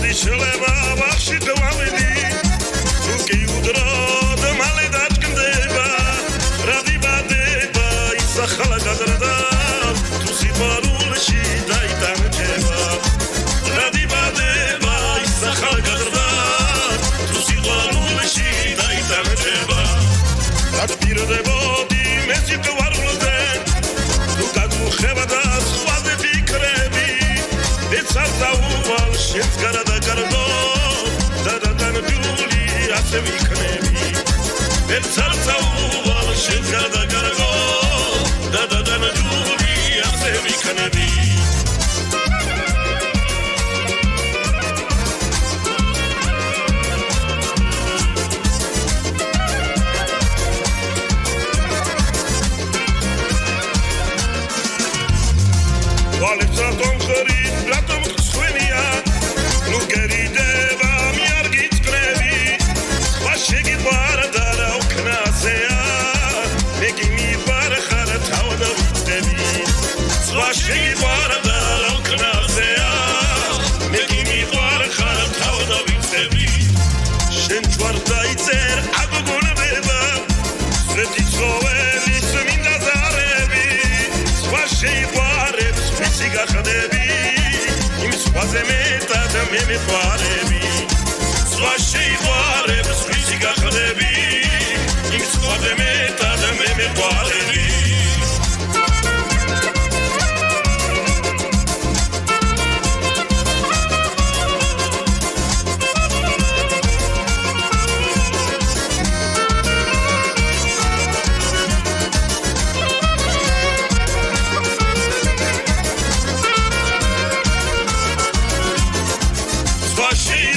შეიძლება ვახში დავამედი თუ კი უდროდ მალე დაჭკნდება რა დიბადება ისახლა გადრდა თუ სიყვარულში დაიტანჯება რა დიბადება ისახლა გადრდა თუ სიყვარულში დაიტანჯება დაპირდებოდი მე სიყვარულზე თუ გაგუხება და სხვაზე ფიქრები ეცავ შენს გარდა გარდო დადანჯული ასე ვიქნები ეცავ შენს გარდა გარდო დადანჯული ასე ვიქნები Alexandron Khari, Ratom Khswenia, nu gerideva mi argit krevi, vashegi baradara uknasea, megi mi barkhara tawda vitevi, vashegi baradara uknasea, megi mi barkhara tawda vitevi, shen tvarda itzer agogoneva, sveti sloveni sminda zarevi, vashegi გახდები იმ სხვაზე მეტად მე მეყარები სხვა შეიყვარებს ვისი გახდები იმ სხვაზე მეტად მე მეყარები She